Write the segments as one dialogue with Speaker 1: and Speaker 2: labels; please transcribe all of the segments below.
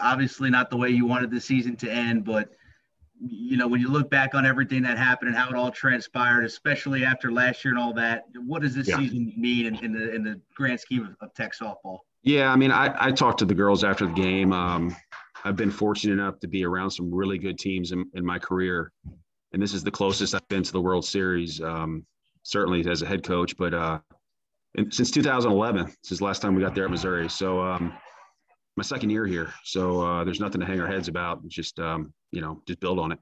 Speaker 1: Obviously not the way you wanted the season to end, but when you look back on everything that happened and how it all transpired, especially after last year and all that, what does this
Speaker 2: Yeah.
Speaker 1: season mean in the grand scheme of Tech softball?
Speaker 2: Yeah, I mean, I talked to the girls after the game. I've been fortunate enough to be around some really good teams in my career, and this is the closest I've been to the World Series, certainly as a head coach. But since 2011, since the last time we got there at Missouri. So my second year here. So there's nothing to hang our heads about. Just just build on it.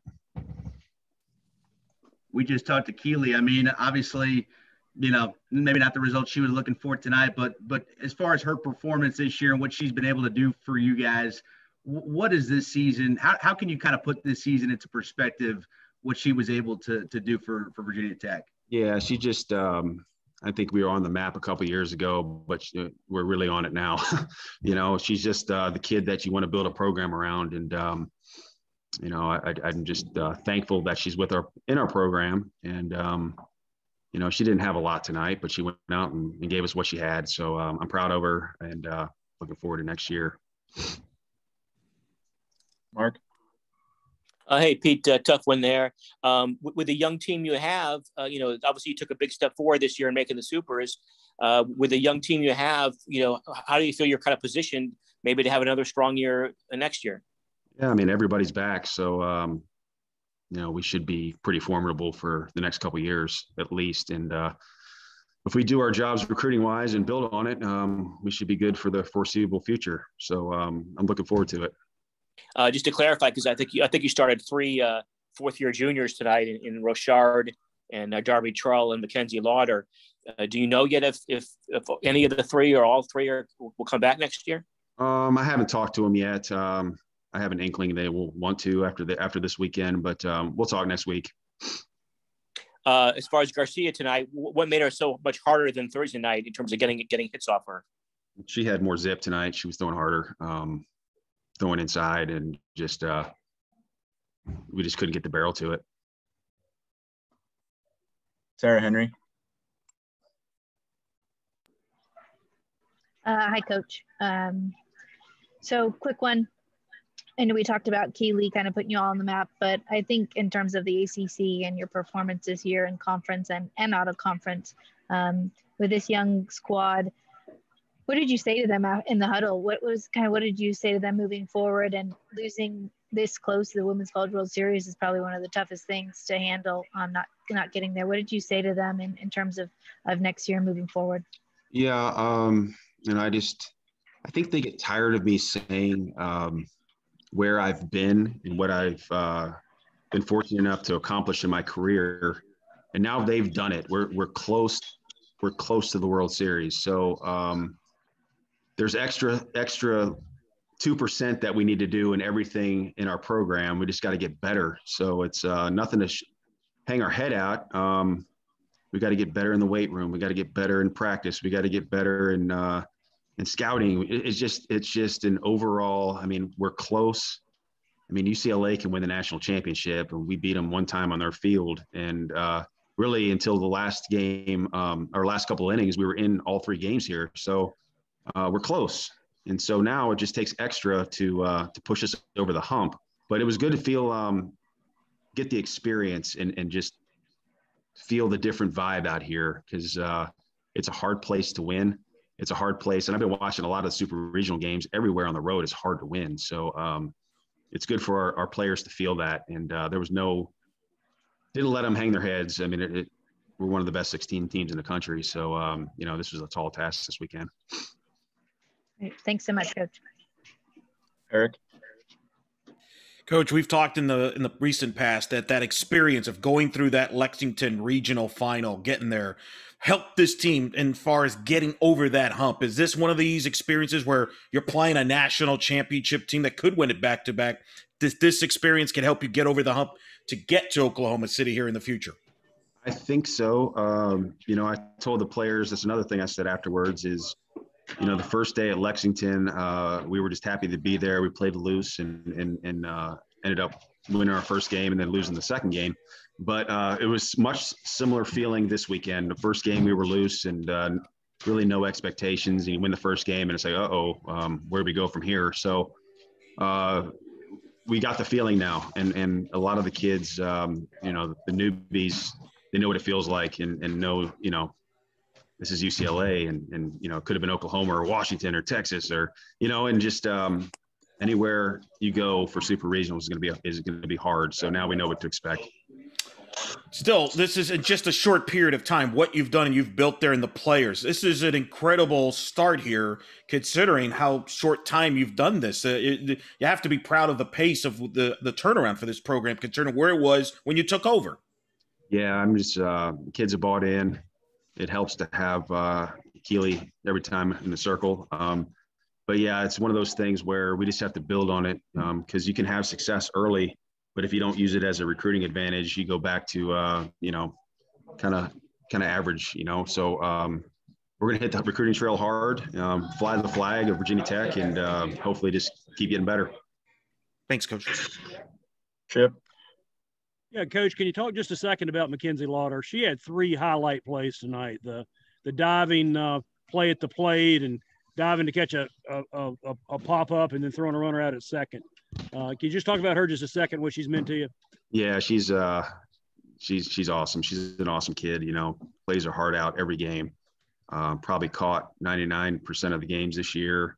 Speaker 1: We just talked to Keely. I mean, obviously, maybe not the results she was looking for tonight, but as far as her performance this year and what she's been able to do for you guys, what is this season? How can you kind of put this season into perspective, what she was able to do for Virginia Tech?
Speaker 2: Yeah, she just I think we were on the map a couple of years ago, but we're really on it now. She's just the kid that you want to build a program around. And, I'm just thankful that she's in our program. And, she didn't have a lot tonight, but she went out and gave us what she had. So I'm proud of her and looking forward to next year.
Speaker 3: Mark?
Speaker 4: Hey, Pete, tough one there. With the young team you have, obviously you took a big step forward this year in making the Supers. With the young team you have, how do you feel you're kind of positioned maybe to have another strong year next year?
Speaker 2: Yeah, I mean, everybody's back. So, we should be pretty formidable for the next couple of years at least. And if we do our jobs recruiting wise and build on it, we should be good for the foreseeable future. So I'm looking forward to it.
Speaker 4: Just to clarify, because I think you started 3 fourth-year juniors tonight in Rochard and Darby Trull and Mackenzie Lauter. Do you know yet if any of the 3 or all 3 will come back next year?
Speaker 2: I haven't talked to them yet. I have an inkling they will want to after this weekend, but we'll talk next week.
Speaker 4: As far as Garcia tonight, what made her so much harder than Thursday night in terms of getting hits off her?
Speaker 2: She had more zip tonight. She was throwing harder. Throwing inside and just we just couldn't get the barrel to it.
Speaker 3: Sarah Henry.
Speaker 5: Hi, Coach. So quick one. I know we talked about Keely kind of putting you all on the map, but I think in terms of the ACC and your performance this year in conference and out of conference with this young squad, what did you say to them in the huddle? What did you say to them moving forward? And losing this close to the Women's College World Series is probably one of the toughest things to handle. Not getting there. What did you say to them in terms of next year moving forward?
Speaker 2: Yeah, I think they get tired of me saying where I've been and what I've been fortunate enough to accomplish in my career, and now they've done it. We're close. We're close to the World Series, so. There's extra 2% that we need to do in everything in our program. We just got to get better. So it's nothing to hang our head out. We got to get better in the weight room. We got to get better in practice. We got to get better in scouting. It's just an overall. I mean, we're close. I mean, UCLA can win the national championship, and we beat them one time on their field. And really, until the last game, our last couple innings, we were in all 3 games here. So. We're close. And so now it just takes extra to push us over the hump. But it was good to feel, get the experience and just feel the different vibe out here because it's a hard place to win. It's a hard place. And I've been watching a lot of super regional games. Everywhere on the road is hard to win. So it's good for our players to feel that. And there was didn't let them hang their heads. I mean, we're one of the best 16 teams in the country. So, this was a tall task this weekend.
Speaker 5: Thanks so much, Coach.
Speaker 3: Eric?
Speaker 6: Coach, we've talked in the recent past that experience of going through that Lexington regional final, getting there, helped this team as far as getting over that hump. Is this one of these experiences where you're playing a national championship team that could win it back-to-back? This experience can help you get over the hump to get to Oklahoma City here in the future?
Speaker 2: I think so. I told the players, that's another thing I said afterwards is, the first day at Lexington, we were just happy to be there. We played loose and ended up winning our first game and then losing the second game. But it was much similar feeling this weekend. The first game we were loose and really no expectations. And you win the first game and it's like, where do we go from here? So we got the feeling now, and a lot of the kids, you know, the newbies, they know what it feels like, and know, you know, this is UCLA, and you know, it could have been Oklahoma or Washington or Texas, or, you know, and just anywhere you go for super regional is going to be hard. So now we know what to expect.
Speaker 6: Still, this is in just a short period of time, what you've done and you've built there in the players. This is an incredible start here, considering how short time you've done this. You have to be proud of the pace of the turnaround for this program, considering where it was when you took over.
Speaker 2: Yeah, I'm just kids have bought in. It helps to have Keely every time in the circle. But yeah, it's one of those things where we just have to build on it, because you can have success early, but if you don't use it as a recruiting advantage, you go back to, you know, kind of average, you know. So we're going to hit the recruiting trail hard, fly the flag of Virginia Tech, and hopefully just keep getting better.
Speaker 6: Thanks, Coach.
Speaker 3: Chip.
Speaker 7: Yeah, Coach, can you talk just a second about Mackenzie Lauter? She had 3 highlight plays tonight. The diving play at the plate, and diving to catch a pop-up, and then throwing a runner out at second. Can you just talk about her just a second, what she's meant to you?
Speaker 2: Yeah, she's awesome. She's an awesome kid, you know, plays her heart out every game. Probably caught 99% of the games this year.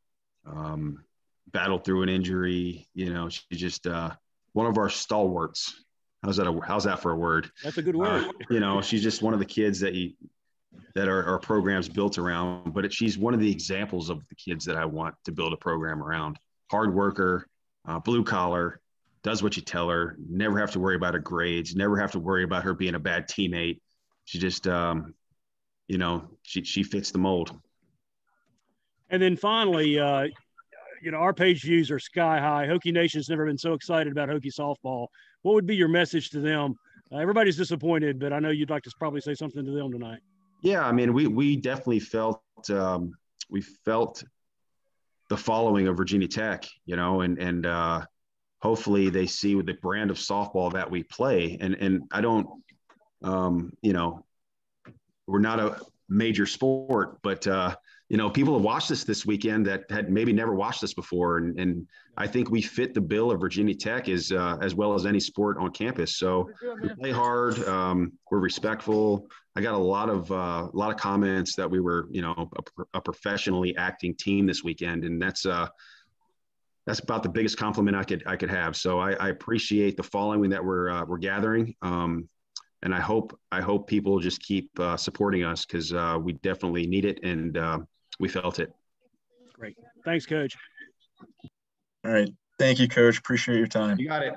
Speaker 2: Battled through an injury, you know. She's just one of our stalwarts. How's that for a word?
Speaker 7: That's a good word.
Speaker 2: You know, she's just one of the kids that our program's built around, but she's one of the examples of the kids that I want to build a program around. Hard worker, blue collar, does what you tell her, never have to worry about her grades, never have to worry about her being a bad teammate. She just, you know, she fits the mold.
Speaker 7: And then finally, you know, our page views are sky high. Hokie Nation's never been so excited about Hokie softball. What would be your message to them? Everybody's disappointed, but I know you'd like to probably say something to them tonight.
Speaker 2: Yeah, I mean, we definitely felt we felt the following of Virginia Tech, you know, and hopefully they see with the brand of softball that we play. And I don't, you know, we're not a major sport, but you know, people have watched this weekend that had maybe never watched this before, and I think we fit the bill of Virginia Tech as well as any sport on campus. So we play hard, we're respectful. I got a lot of comments that we were, you know, a professionally acting team this weekend, and that's about the biggest compliment I could have. So I appreciate the following that we're gathering, and I hope people just keep supporting us, because we definitely need it, and we felt it.
Speaker 7: Great. Thanks, Coach.
Speaker 3: All right. Thank you, Coach. Appreciate your time.
Speaker 2: You got it.